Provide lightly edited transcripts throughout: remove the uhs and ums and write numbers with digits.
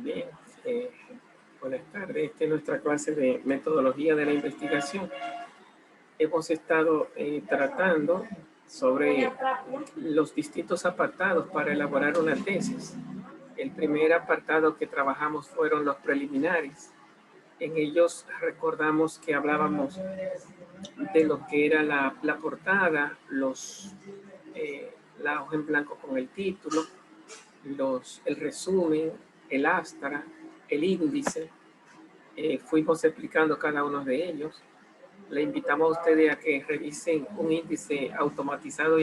Bien, eh, buenas tardes. Esta es nuestra clase de metodología de la investigación. Hemos estado tratando sobre los distintos apartados para elaborar una tesis. El primer apartado que trabajamos fueron los preliminares. En ellos recordamos que hablábamos de lo que era la portada, la hoja en blanco con el título, el resumen, el astra, el índice. Fuimos explicando cada uno de ellos. Le invitamos a ustedes a que revisen un índice automatizado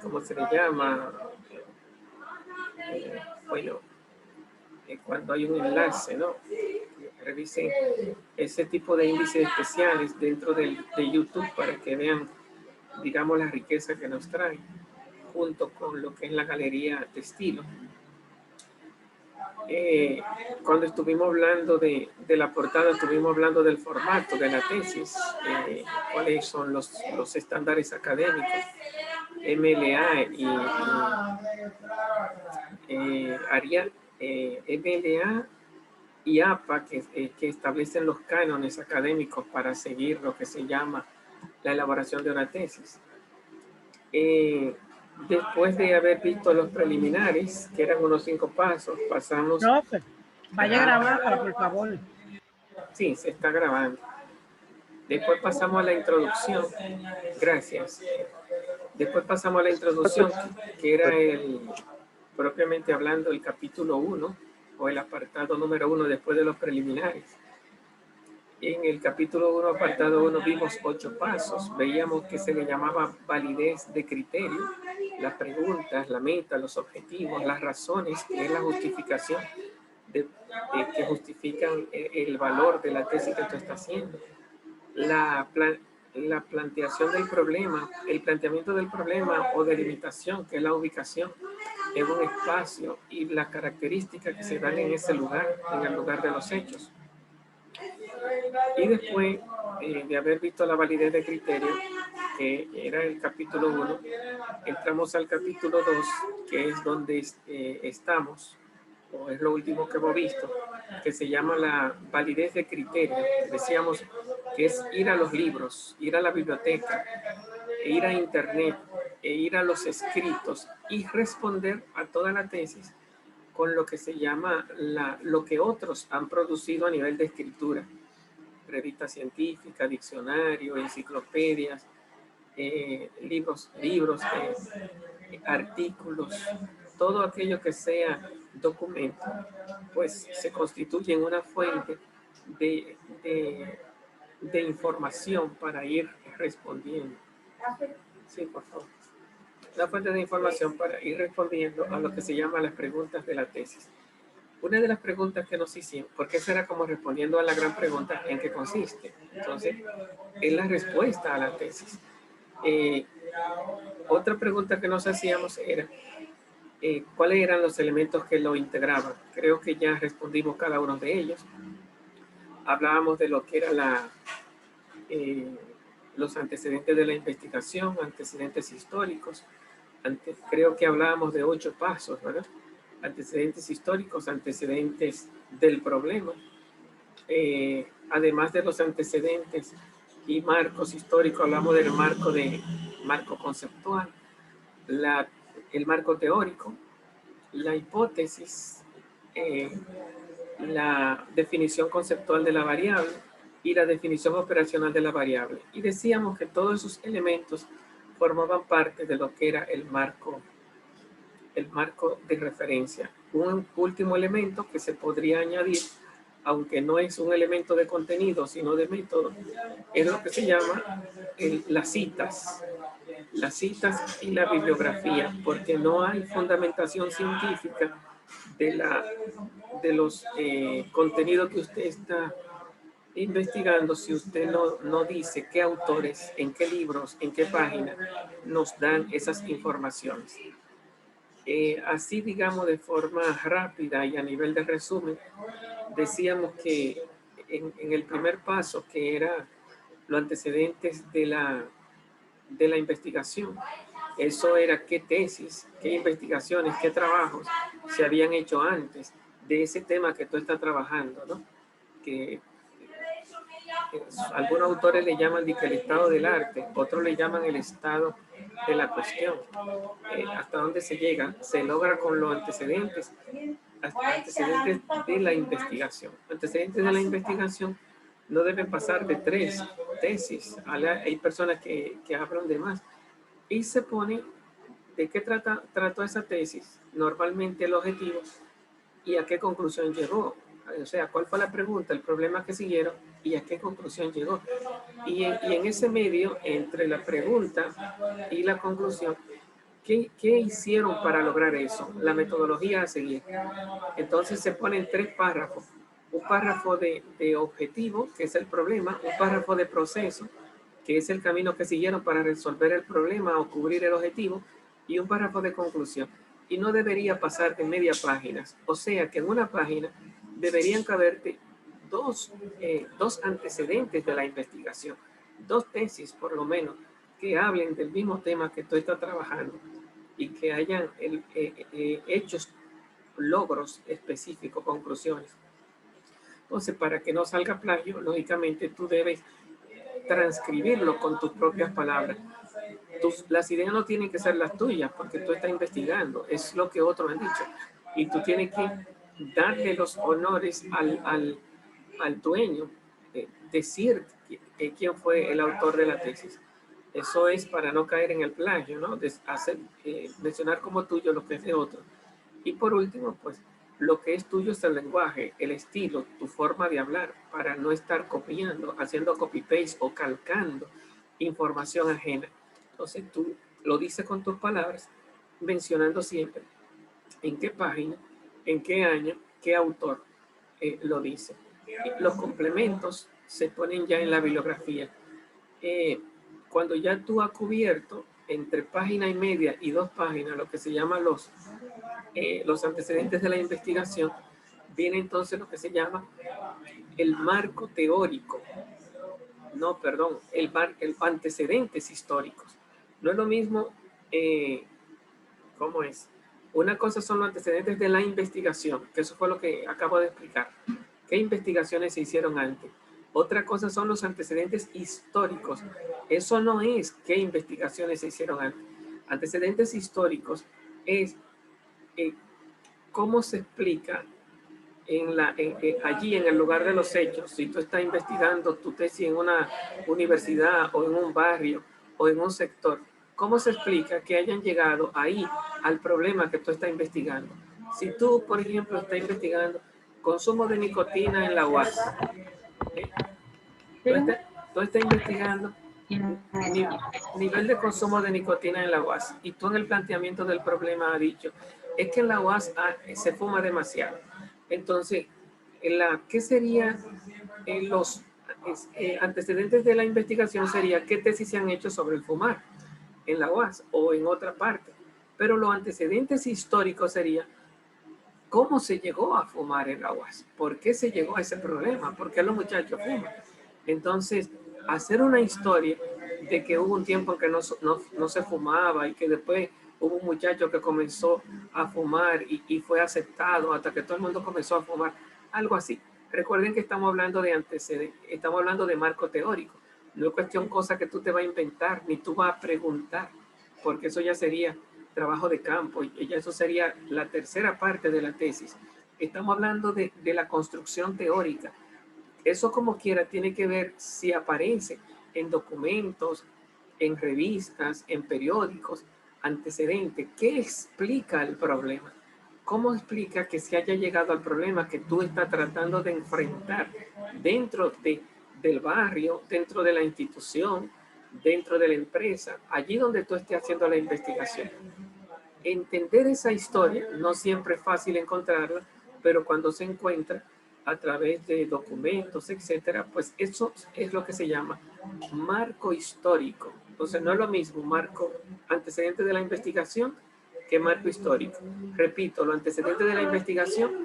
¿cómo se le llama? Bueno, cuando hay un enlace, ¿no? Revisen ese tipo de índices especiales dentro de YouTube para que vean, digamos, la riqueza que nos trae, junto con lo que es la galería de estilo. Cuando estuvimos hablando de la portada, estuvimos hablando del formato de la tesis, cuáles son los estándares académicos, MLA MLA y APA, que establecen los cánones académicos para seguir lo que se llama la elaboración de una tesis. Después de haber visto los preliminares, que eran unos 5 pasos, pasamos... Profe, vaya grabando, por favor. Sí, se está grabando. Después pasamos a la introducción. Gracias. Después pasamos a la introducción, que era propiamente hablando, el capítulo 1, o el apartado número 1 después de los preliminares. En el capítulo 1, apartado 1, vimos 8 pasos. Veíamos que se le llamaba validez de criterio, las preguntas, la meta, los objetivos, las razones, que es la justificación que justifican el valor de la tesis que tú estás haciendo. La planteación del problema, el planteamiento del problema o delimitación, que es la ubicación en un espacio y las características que se dan en ese lugar, en el lugar de los hechos. Y después de haber visto la validez de criterio, que era el capítulo 1, entramos al capítulo 2, que es donde estamos, o es lo último que hemos visto, que se llama la validez de criterio. Decíamos que es ir a los libros, ir a la biblioteca, ir a internet, ir a los escritos y responder a toda la tesis con lo que se llama lo que otros han producido a nivel de escritura. Revistas científicas, diccionarios, enciclopedias, libros, artículos, todo aquello que sea documento, pues se constituye en una fuente de información para ir respondiendo. Sí, por favor. Una fuente de información para ir respondiendo a lo que se llama las preguntas de la tesis. Una de las preguntas que nos hicimos, porque eso era como respondiendo a la gran pregunta en qué consiste. Entonces, es la respuesta a la tesis. Otra pregunta que nos hacíamos era, ¿cuáles eran los elementos que lo integraban? Creo que ya respondimos cada uno de ellos. Hablábamos de lo que era los antecedentes de la investigación, antecedentes históricos. Creo que hablábamos de 8 pasos, ¿verdad? Antecedentes históricos, antecedentes del problema. Además de los antecedentes y marcos históricos, hablamos del marco conceptual, el marco teórico, la hipótesis, la definición conceptual de la variable y la definición operacional de la variable. Y decíamos que todos esos elementos formaban parte de lo que era el marco de referencia. Un último elemento que se podría añadir, aunque no es un elemento de contenido, sino de método, es lo que se llama las citas y la bibliografía, porque no hay fundamentación científica de los contenidos que usted está investigando si usted no dice qué autores, en qué libros, en qué página nos dan esas informaciones. Así, digamos, de forma rápida y a nivel de resumen, decíamos que en el primer paso, que era los antecedentes de la investigación, Eso era qué tesis, qué investigaciones, qué trabajos se habían hecho antes de ese tema que tú estás trabajando, ¿no? Que algunos autores le llaman el estado del arte, otros le llaman el estado de la cuestión. Hasta dónde se llega, se logra con los antecedentes, antecedentes de la investigación. Antecedentes de la investigación no deben pasar de 3 tesis. Hay personas que hablan de más. Y se pone de qué trató esa tesis, normalmente el objetivo y a qué conclusión llegó. O sea, cuál fue la pregunta, el problema que siguieron y a qué conclusión llegó. Y en ese medio, entre la pregunta y la conclusión, ¿qué hicieron para lograr eso? La metodología a seguir. Entonces se ponen 3 párrafos. Un párrafo de objetivo, que es el problema, un párrafo de proceso, que es el camino que siguieron para resolver el problema o cubrir el objetivo, y un párrafo de conclusión. Y no debería pasar de media página. O sea que en una página deberían caberte dos antecedentes de la investigación, 2 tesis por lo menos, que hablen del mismo tema que tú estás trabajando y que hayan hechos, logros específicos, conclusiones. Entonces, para que no salga plagio, lógicamente tú debes transcribirlo con tus propias palabras. Las ideas no tienen que ser las tuyas porque tú estás investigando, es lo que otros han dicho. Y tú tienes que darle los honores al dueño, decir quién fue el autor de la tesis. Eso es para no caer en el plagio, ¿no? Mencionar como tuyo lo que es de otro. Y por último, pues, lo que es tuyo es el lenguaje, el estilo, tu forma de hablar, para no estar copiando, haciendo copy-paste o calcando información ajena. Entonces tú lo dices con tus palabras, mencionando siempre en qué página, en qué año, qué autor lo dice. Los complementos se ponen ya en la bibliografía. Cuando ya tú has cubierto entre página y media y 2 páginas, lo que se llama los antecedentes de la investigación, viene entonces lo que se llama el marco teórico. No, perdón, el antecedentes históricos. No es lo mismo, ¿cómo es? Una cosa son los antecedentes de la investigación, que eso fue lo que acabo de explicar. ¿Qué investigaciones se hicieron antes? Otra cosa son los antecedentes históricos. Eso no es qué investigaciones se hicieron antes. Antecedentes históricos es cómo se explica allí en el lugar de los hechos. Si tú estás investigando tu tesis en una universidad o en un barrio o en un sector, ¿cómo se explica que hayan llegado ahí al problema que tú estás investigando? Si tú, por ejemplo, estás investigando consumo de nicotina en la UAS, tú estás investigando nivel de consumo de nicotina en la UAS y tú en el planteamiento del problema has dicho, es que en la UAS se fuma demasiado. Entonces, ¿qué serían los antecedentes de la investigación? Sería qué tesis se han hecho sobre el fumar en la UAS o en otra parte. Pero los antecedentes históricos sería cómo se llegó a fumar en la UAS, por qué se llegó a ese problema, por qué los muchachos fuman. Entonces, hacer una historia de que hubo un tiempo en que no se fumaba y que después hubo un muchacho que comenzó a fumar y fue aceptado hasta que todo el mundo comenzó a fumar, algo así. Recuerden que estamos hablando de antecedentes, estamos hablando de marco teórico. No es cuestión cosa que tú te vas a inventar, ni tú vas a preguntar, porque eso ya sería trabajo de campo y ya eso sería la tercera parte de la tesis. Estamos hablando de la construcción teórica. Eso como quiera tiene que ver si aparece en documentos, en revistas, en periódicos, antecedentes. ¿Qué explica el problema? ¿Cómo explica que se haya llegado al problema que tú estás tratando de enfrentar dentro del barrio, dentro de la institución, dentro de la empresa, allí donde tú estés haciendo la investigación? Entender esa historia no siempre es fácil encontrarla, pero cuando se encuentra a través de documentos, etcétera, pues eso es lo que se llama marco histórico. Entonces no es lo mismo marco antecedente de la investigación que marco histórico. Repito, los antecedentes de la investigación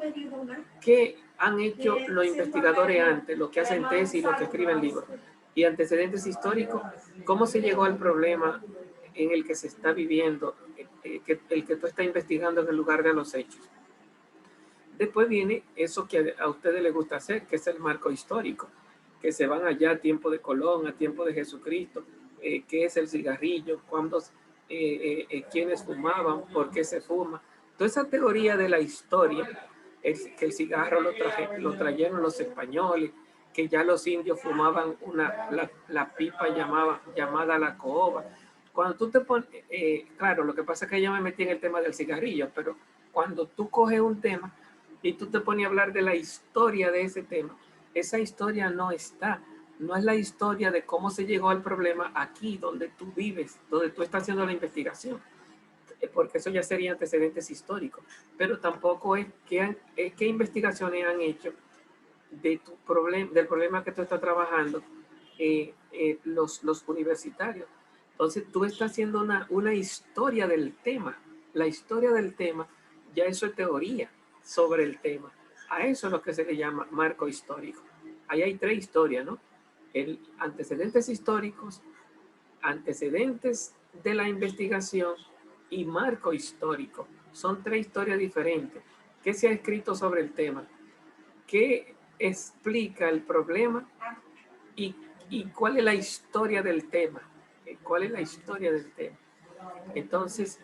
que han hecho los investigadores antes, lo que hacen tesis, lo que escriben libros. Y antecedentes históricos, cómo se llegó al problema en el que se está viviendo, el que tú estás investigando en el lugar de los hechos. Después viene eso que a ustedes les gusta hacer, que es el marco histórico, que se van allá a tiempo de Colón, a tiempo de Jesucristo, qué es el cigarrillo, quiénes fumaban, por qué se fuma. Toda esa teoría de la historia, que el cigarro lo trajeron los españoles, que ya los indios fumaban la pipa llamada la caoba. Cuando tú te pones, claro, lo que pasa es que ya me metí en el tema del cigarrillo, pero cuando tú coges un tema y tú te pones a hablar de la historia de ese tema, esa historia no está. No es la historia de cómo se llegó al problema aquí, donde tú vives, donde tú estás haciendo la investigación, porque eso ya sería antecedentes históricos, pero tampoco es qué investigaciones han hecho del problema que tú estás trabajando los universitarios. Entonces tú estás haciendo una historia del tema. La historia del tema, ya eso es teoría sobre el tema. A eso es lo que se le llama marco histórico. Ahí hay tres historias, ¿no? Antecedentes históricos, antecedentes de la investigación y marco histórico. Son tres historias diferentes. ¿Qué se ha escrito sobre el tema? ¿Qué explica el problema? ¿Y cuál es la historia del tema? ¿Cuál es la historia del tema? Entonces,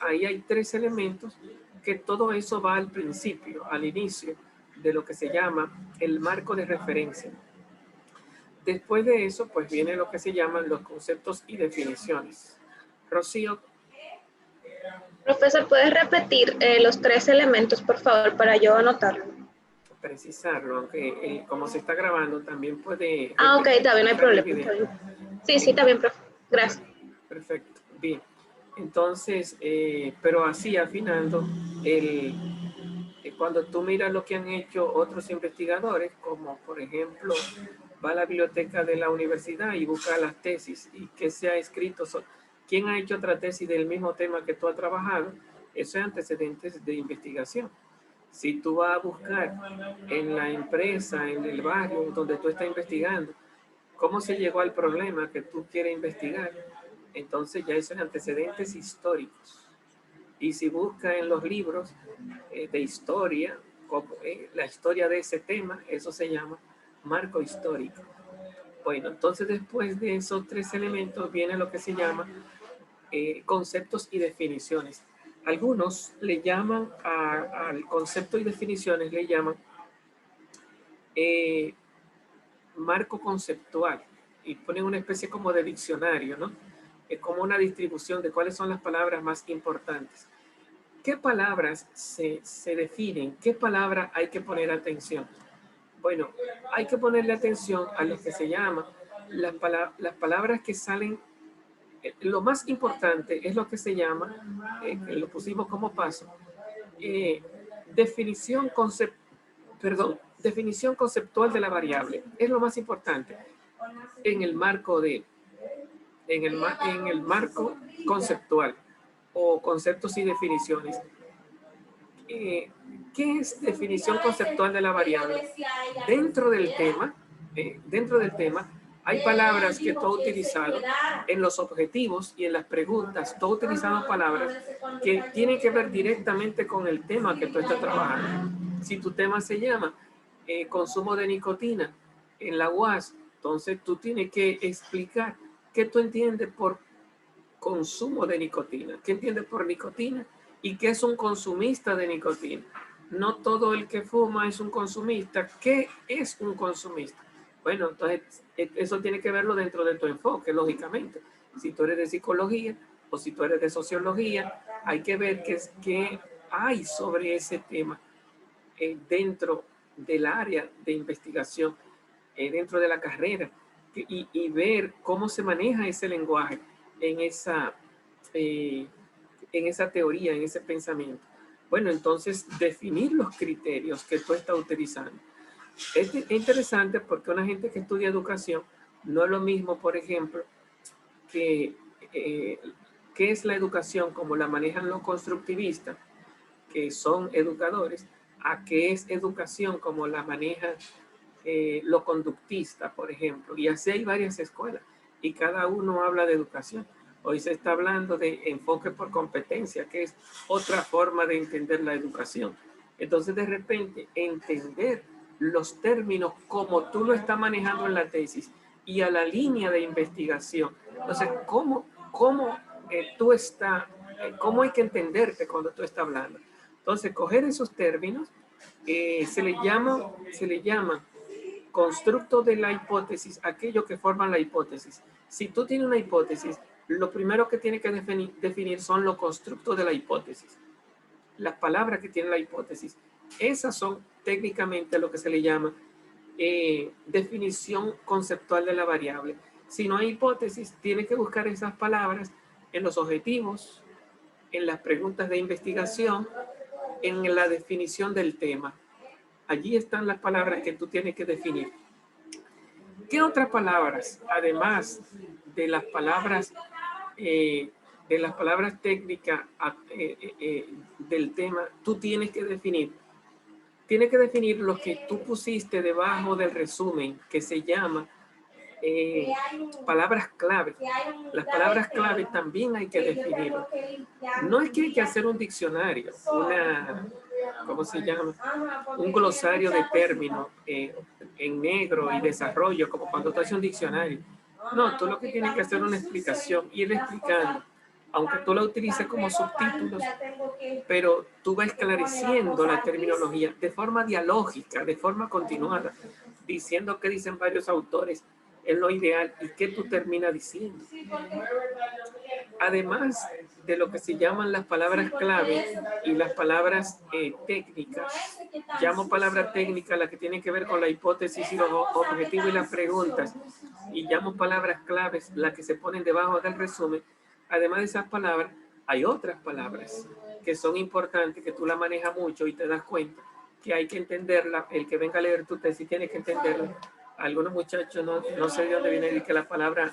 ahí hay tres elementos que todo eso va al principio, al inicio de lo que se llama el marco de referencia. Después de eso, pues viene lo que se llaman los conceptos y definiciones. Rocío. Profesor, ¿puedes repetir los tres elementos, por favor, para yo anotarlo? Precisarlo, aunque como se está grabando, también puede... Ok, también no hay problema. Sí, también, profe. Gracias. Perfecto, bien. Entonces, pero así afinando, cuando tú miras lo que han hecho otros investigadores, como por ejemplo, va a la biblioteca de la universidad y busca las tesis y qué se ha escrito, quién ha hecho otra tesis del mismo tema que tú has trabajado, eso es antecedentes de investigación. Si tú vas a buscar en la empresa, en el barrio donde tú estás investigando, cómo se llegó al problema que tú quieres investigar, entonces ya eso es antecedentes históricos. Y si busca en los libros de historia, como, la historia de ese tema, eso se llama marco histórico. Bueno, entonces después de esos tres elementos viene lo que se llama conceptos y definiciones. Algunos le llaman al concepto y definiciones, le llaman marco conceptual y ponen una especie como de diccionario, ¿no? Es como una distribución de cuáles son las palabras más importantes. ¿Qué palabras se definen? ¿Qué palabra hay que poner atención? Bueno, hay que ponerle atención a lo que se llama las palabras que salen. Lo más importante es lo que se llama, lo pusimos como paso, definición conceptual de la variable. Es lo más importante en el marco marco conceptual o conceptos y definiciones. ¿Qué es definición conceptual de la variable? Dentro del tema, hay palabras que tú has utilizado en los objetivos y en las preguntas. Tú has utilizado palabras que tienen que ver directamente con el tema que tú estás trabajando. Si tu tema se llama consumo de nicotina en la UAS, entonces tú tienes que explicar qué tú entiendes por consumo de nicotina, qué entiendes por nicotina y qué es un consumista de nicotina. No todo el que fuma es un consumista. ¿Qué es un consumista? Bueno, entonces eso tiene que verlo dentro de tu enfoque, lógicamente. Si tú eres de psicología o si tú eres de sociología, hay que ver qué hay sobre ese tema dentro del área de investigación, dentro de la carrera, y ver cómo se maneja ese lenguaje en esa teoría, en ese pensamiento. Bueno, entonces definir los criterios que tú estás utilizando. Es interesante porque una gente que estudia educación no es lo mismo, por ejemplo, que qué es la educación como la manejan los constructivistas, que son educadores, a qué es educación como la maneja lo conductista, por ejemplo. Y así hay varias escuelas y cada uno habla de educación. Hoy se está hablando de enfoque por competencia, que es otra forma de entender la educación. Entonces, de repente, entender los términos como tú lo estás manejando en la tesis y a la línea de investigación. Entonces, cómo hay que entenderte cuando tú estás hablando. Entonces, coger esos términos se le llama constructo de la hipótesis, aquello que forman la hipótesis. Si tú tienes una hipótesis, lo primero que tienes que definir son los constructos de la hipótesis. Las palabras que tiene la hipótesis. Esas son técnicamente lo que se le llama definición conceptual de la variable. Si no hay hipótesis, tienes que buscar esas palabras en los objetivos, en las preguntas de investigación, en la definición del tema. Allí están las palabras que tú tienes que definir. ¿Qué otras palabras, además de las palabras técnicas del tema, tú tienes que definir? Tienes que definir lo que tú pusiste debajo del resumen, que se llama palabras clave. Las palabras clave también hay que definirlas. No es que hay que hacer un diccionario, ¿cómo se llama? Un glosario de términos en negro y desarrollo, como cuando tú haces un diccionario. No, tú lo que tienes que hacer es una explicación, ir explicando, aunque tú la utilices como subtítulos, pero tú vas esclareciendo la terminología de forma dialógica, de forma continuada, diciendo qué dicen varios autores, es lo ideal y qué tú terminas diciendo. Además de lo que se llaman las palabras clave y las palabras técnicas, llamo palabra técnica la que tiene que ver con la hipótesis y los objetivos y las preguntas, y llamo palabras claves las que se ponen debajo del resumen. Además de esas palabras, hay otras palabras que son importantes, que tú la manejas mucho y te das cuenta que hay que entenderla. El que venga a leer tu tesis tiene que entenderla. Algunos muchachos no sé de dónde viene de que la palabra,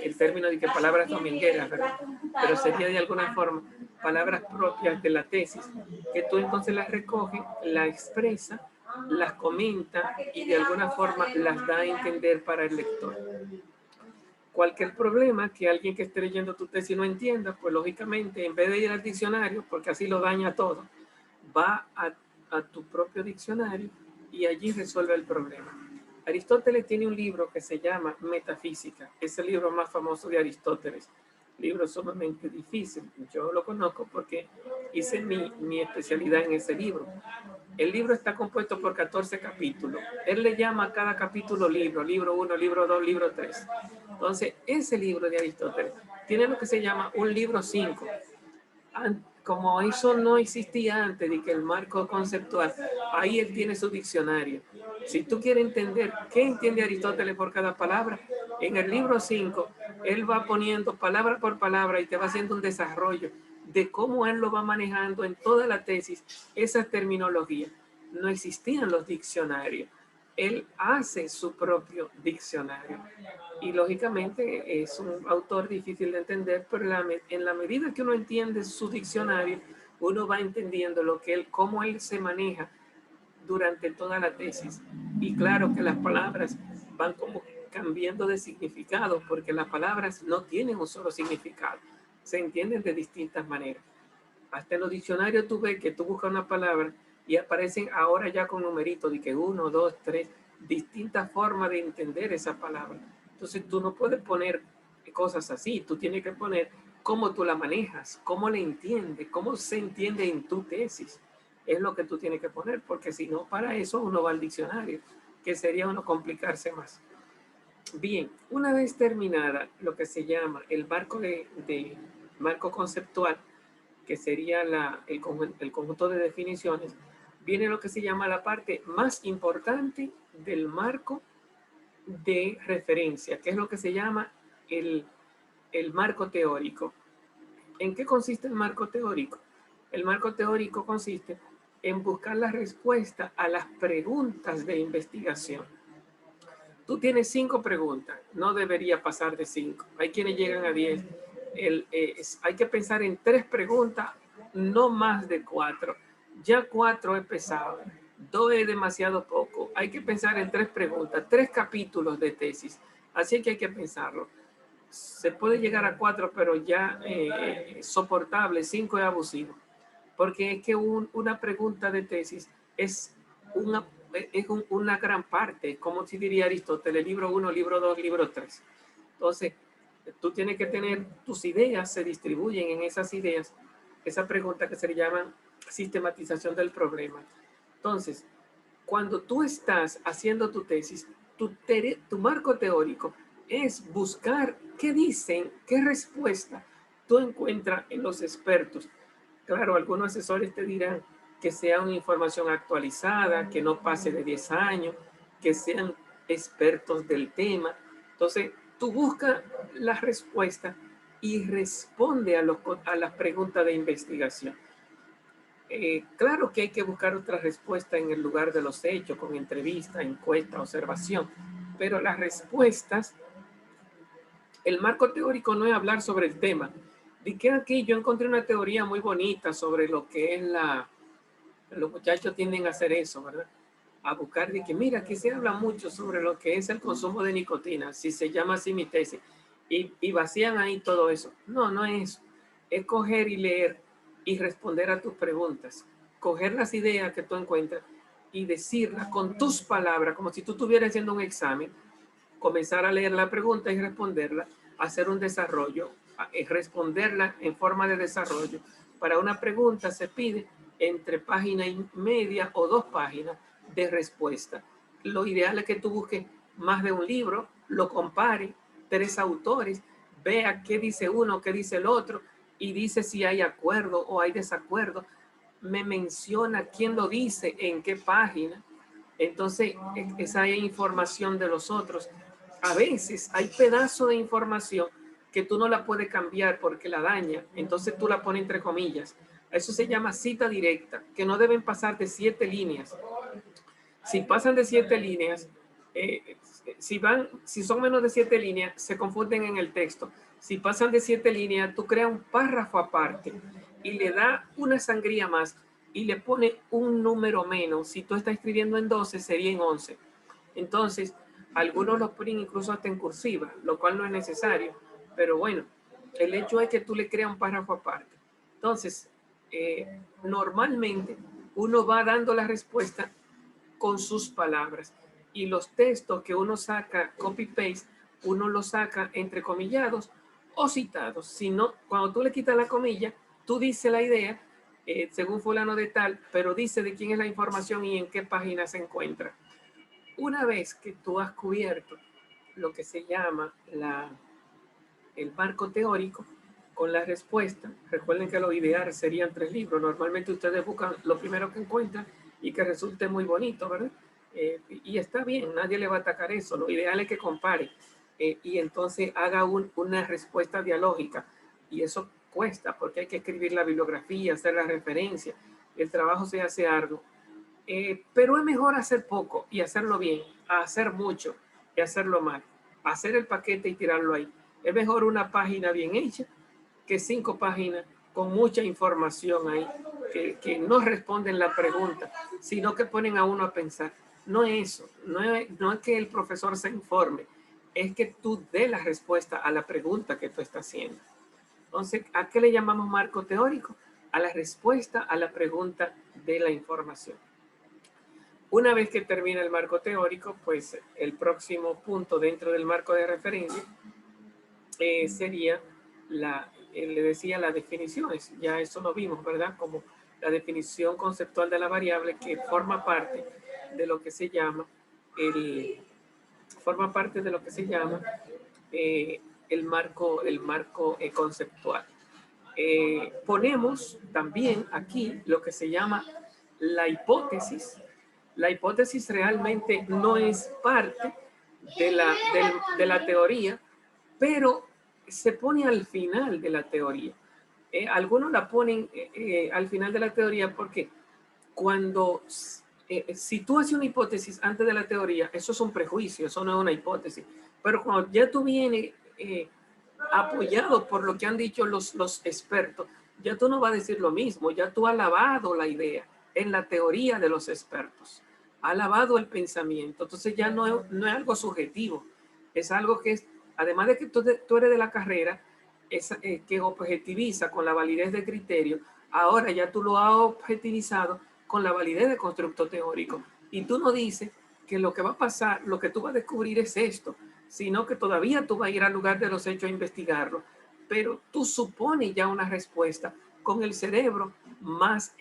el término de que palabras domingueras, ¿verdad? Pero sería de alguna forma palabras propias de la tesis, que tú entonces las recoges, las expresas, las comenta y de alguna forma las da a entender para el lector. Cualquier problema que alguien que esté leyendo tu tesis no entienda, pues lógicamente en vez de ir al diccionario, porque así lo daña todo, va a tu propio diccionario y allí resuelve el problema. Aristóteles tiene un libro que se llama Metafísica, es el libro más famoso de Aristóteles, libro sumamente difícil. Yo lo conozco porque hice mi especialidad en ese libro. El libro está compuesto por 14 capítulos. Él le llama a cada capítulo libro 1, libro 2, libro 3. Entonces, ese libro de Aristóteles tiene lo que se llama un libro 5. Como eso no existía antes de que el marco conceptual, ahí él tiene su diccionario. Si tú quieres entender qué entiende Aristóteles por cada palabra, en el libro 5, él va poniendo palabra por palabra y te va haciendo un desarrollo de cómo él lo va manejando en toda la tesis, esa terminología. No existían los diccionarios. Él hace su propio diccionario. Y lógicamente es un autor difícil de entender, pero en la medida que uno entiende su diccionario, uno va entendiendo cómo él se maneja durante toda la tesis. Y claro que las palabras van como cambiando de significado, porque las palabras no tienen un solo significado, se entienden de distintas maneras. Hasta en los diccionarios tú ves que tú buscas una palabra y aparecen ahora ya con numeritos de que 1, 2, 3, distintas formas de entender esa palabra. Entonces tú no puedes poner cosas así, tú tienes que poner cómo tú la manejas, cómo la entiendes, cómo se entiende en tu tesis. Es lo que tú tienes que poner, porque si no, para eso uno va al diccionario, que sería uno complicarse más. Bien, una vez terminada lo que se llama el marco marco conceptual, que sería el conjunto de definiciones, viene lo que se llama la parte más importante del marco de referencia, que es lo que se llama el marco teórico. ¿En qué consiste el marco teórico? El marco teórico consiste en buscar la respuesta a las preguntas de investigación. Tú tienes 5 preguntas, no debería pasar de 5. Hay quienes llegan a 10. Hay que pensar en 3 preguntas, no más de 4. Ya 4 es pesado, 2 es demasiado poco. Hay que pensar en 3 preguntas, 3 capítulos de tesis. Así que hay que pensarlo. se puede llegar a 4, pero ya soportable. 5 es abusivo. Porque es que una pregunta de tesis es una gran parte, como si diría Aristóteles, libro 1, libro 2, libro 3. Entonces, tú tienes que tener tus ideas, se distribuyen en esas ideas, esa pregunta que se le llama sistematización del problema. Entonces, cuando tú estás haciendo tu tesis, tu marco teórico es buscar qué dicen, qué respuesta tú encuentras en los expertos. Claro, algunos asesores te dirán que sea una información actualizada, que no pase de 10 años, que sean expertos del tema. Entonces, tú buscas la respuesta y responde a las preguntas de investigación. Claro que hay que buscar otra respuesta en el lugar de los hechos, con entrevista, encuesta, observación, pero las respuestas, el marco teórico no es hablar sobre el tema. De que aquí yo encontré una teoría muy bonita sobre lo que es los muchachos tienden a hacer eso, ¿verdad? A buscar de que, mira, aquí se habla mucho sobre lo que es el consumo de nicotina, si se llama así mi tesis, y vacían ahí todo eso. No, no es eso. Es coger y leer y responder a tus preguntas. Coger las ideas que tú encuentras y decirlas con tus palabras, como si tú estuvieras haciendo un examen, comenzar a leer la pregunta y responderla, hacer un desarrollo, responderla en forma de desarrollo. Para una pregunta se pide entre página y media o 2 páginas de respuesta. Lo ideal es que tú busques más de un libro, lo compare, 3 autores, vea qué dice uno, qué dice el otro, y dice si hay acuerdo o hay desacuerdo. Me menciona quién lo dice, en qué página. Entonces, esa es información de los otros. A veces hay pedazos de información que tú no la puedes cambiar porque la daña, entonces tú la pones entre comillas. Eso se llama cita directa, que no deben pasar de 7 líneas. Si pasan de 7 líneas, si son menos de 7 líneas, se confunden en el texto. Si pasan de 7 líneas, tú creas un párrafo aparte y le da una sangría más y le pone un número menos. Si tú estás escribiendo en 12, sería en 11. Entonces, algunos los ponen incluso hasta en cursiva, lo cual no es necesario. Pero bueno, el hecho es que tú le creas un párrafo aparte. Entonces, normalmente uno va dando la respuesta con sus palabras. Y los textos que uno saca copy-paste, uno los saca entrecomillados o citados. Si no, cuando tú le quitas la comilla, tú dices la idea, según fulano de tal, pero dice de quién es la información y en qué página se encuentra. Una vez que tú has cubierto lo que se llama el marco teórico con la respuesta, recuerden que lo ideal serían 3 libros. Normalmente ustedes buscan lo primero que encuentran y que resulte muy bonito, ¿verdad? Y está bien, nadie le va a atacar eso. Lo ideal es que compare y entonces haga una respuesta dialógica. Y eso cuesta porque hay que escribir la bibliografía, hacer la referencia. El trabajo se hace arduo. Pero es mejor hacer poco y hacerlo bien, a hacer mucho y hacerlo mal. Hacer el paquete y tirarlo ahí. Es mejor una página bien hecha que 5 páginas con mucha información ahí que no responden la pregunta, sino que ponen a uno a pensar. No es eso, no es que el profesor se informe, es que tú des la respuesta a la pregunta que tú estás haciendo. Entonces, ¿a qué le llamamos marco teórico? A la respuesta a la pregunta de la información. Una vez que termina el marco teórico, pues el próximo punto dentro del marco de referencia sería le decía las definiciones. Ya eso lo vimos, ¿verdad? Como la definición conceptual de la variable que forma parte de lo que se llama el marco conceptual. Ponemos también aquí lo que se llama la hipótesis. La hipótesis realmente no es parte de la teoría, pero se pone al final de la teoría. Algunos la ponen al final de la teoría porque cuando, si tú haces una hipótesis antes de la teoría, eso es un prejuicio, eso no es una hipótesis. Pero cuando ya tú vienes apoyado por lo que han dicho los expertos, ya tú no vas a decir lo mismo, ya tú has alabado la idea en la teoría de los expertos, has alabado el pensamiento, entonces ya no es algo subjetivo, es algo que es además de que tú eres de la carrera que objetiviza con la validez de criterio, ahora ya tú lo has objetivizado con la validez de constructo teórico. Y tú no dices que lo que va a pasar, lo que tú vas a descubrir es esto, sino que todavía tú vas a ir al lugar de los hechos a investigarlo, pero tú supones ya una respuesta con el cerebro más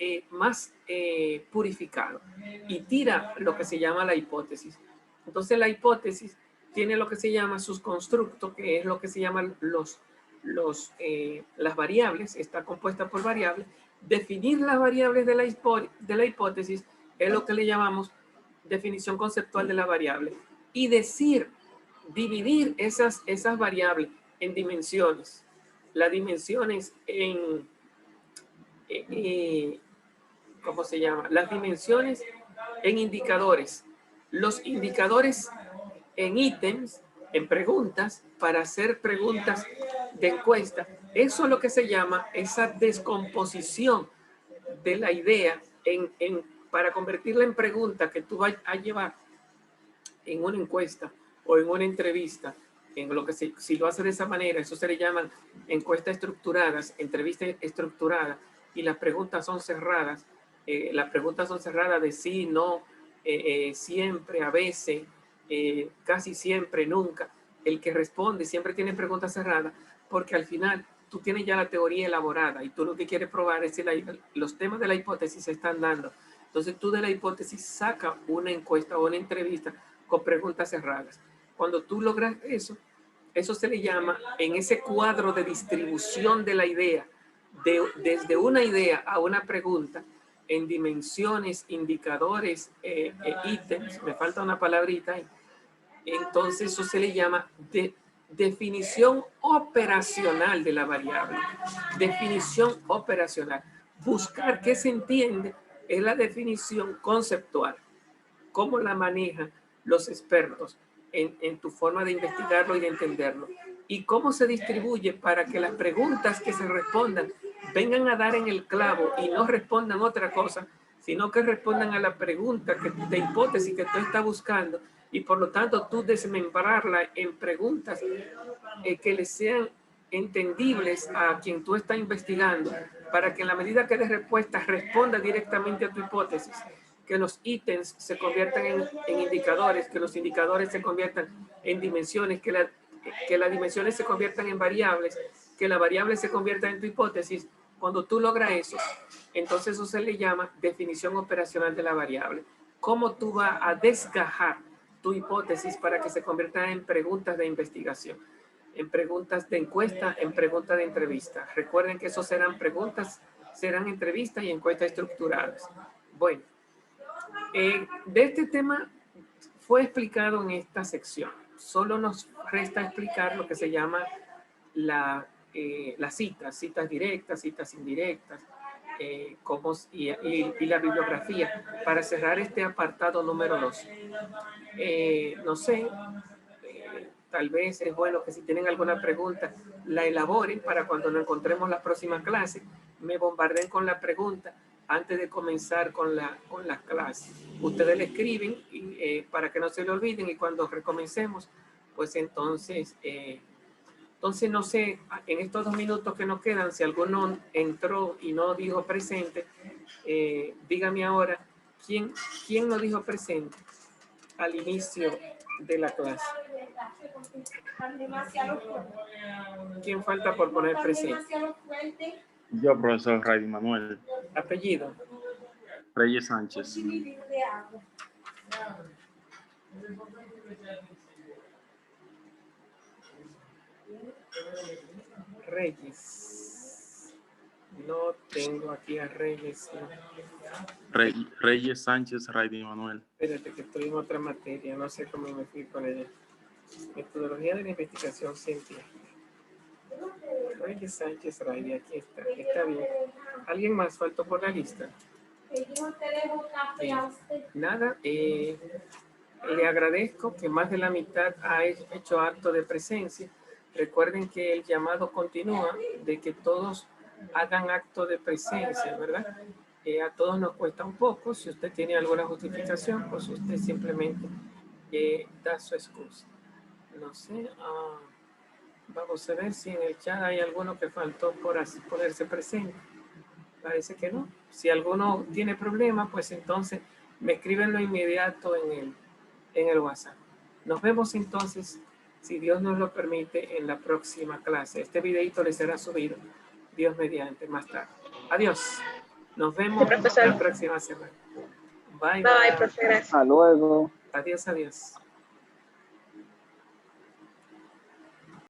purificado y tira lo que se llama la hipótesis. Entonces la hipótesis tiene lo que se llama sus constructos, que es lo que se llaman las variables, está compuesta por variables. Definir las variables de la hipótesis es lo que le llamamos definición conceptual de la variable. Y dividir esas variables en dimensiones. Las dimensiones ¿cómo se llama? Las dimensiones en indicadores. Los indicadores en ítems, en preguntas, para hacer preguntas de encuesta. Eso es lo que se llama esa descomposición de la idea para convertirla en pregunta que tú vas a llevar en una encuesta o en una entrevista. En lo que si lo hace de esa manera, eso se le llaman encuestas estructuradas, entrevistas estructuradas, y las preguntas son cerradas. Las preguntas son cerradas de sí, no, siempre, a veces, casi siempre, nunca. El que responde siempre tiene preguntas cerradas, porque al final tú tienes ya la teoría elaborada y tú lo que quieres probar es si los temas de la hipótesis se están dando. Entonces tú de la hipótesis sacas una encuesta o una entrevista con preguntas cerradas. Cuando tú logras eso, eso se le llama, en ese cuadro de distribución de la idea, desde una idea a una pregunta, en dimensiones, indicadores, ítems, me falta una palabrita ahí, entonces eso se le llama definición operacional de la variable. Definición operacional. Buscar qué se entiende es la definición conceptual. ¿Cómo la manejan los expertos en tu forma de investigarlo y de entenderlo? Y cómo se distribuye para que las preguntas que se respondan vengan a dar en el clavo y no respondan otra cosa, sino que respondan a la pregunta de hipótesis que tú estás buscando, y por lo tanto tú desmembrarla en preguntas que le sean entendibles a quien tú estás investigando, para que en la medida que de respuesta responda directamente a tu hipótesis, que los ítems se conviertan en indicadores, que los indicadores se conviertan en dimensiones, que las dimensiones se conviertan en variables, que las variables se conviertan en tu hipótesis. Cuando tú logras eso, entonces eso se le llama definición operacional de la variable. ¿Cómo tú vas a desgajar tu hipótesis para que se convierta en preguntas de investigación, en preguntas de encuesta, en preguntas de entrevista? Recuerden que eso serán preguntas, serán entrevistas y encuestas estructuradas. Bueno, de este tema fue explicado en esta sección. Solo nos resta explicar lo que se llama las citas directas, citas indirectas, y la bibliografía, para cerrar este apartado número 2. No sé, tal vez es bueno que si tienen alguna pregunta, la elaboren para cuando nos encontremos la próxima clase, me bombarden con la pregunta antes de comenzar con las clases. Ustedes le escriben para que no se le olviden, y cuando recomencemos, pues entonces no sé, en estos 2 minutos que nos quedan, si alguno entró y no dijo presente, dígame ahora, ¿quién no dijo presente al inicio de la clase? ¿Quién falta por poner presente? Yo, profesor Raidy Manuel. Apellido. Reyes Sánchez. Reyes. No tengo aquí a Reyes. No. Reyes Sánchez Raidy Manuel. Espérate, que estoy en otra materia, no sé cómo me fui con ella. Metodología de la investigación científica. Reyes Sánchez Raidy, aquí está bien. ¿Alguien más faltó por la lista? Nada, le agradezco que más de la mitad ha hecho acto de presencia. Recuerden que el llamado continúa de que todos hagan acto de presencia, ¿verdad? A todos nos cuesta un poco. Si usted tiene alguna justificación, pues usted simplemente da su excusa. No sé. Vamos a ver si en el chat hay alguno que faltó por ponerse presente. Parece que no. Si alguno tiene problema, pues entonces me escriben lo inmediato en el WhatsApp. Nos vemos entonces, si Dios nos lo permite, en la próxima clase. Este videito les será subido, Dios mediante, más tarde. Adiós. Nos vemos Sí, profesor. la próxima semana. Bye, Bye, bye. profe, gracias. Hasta luego. Adiós, adiós.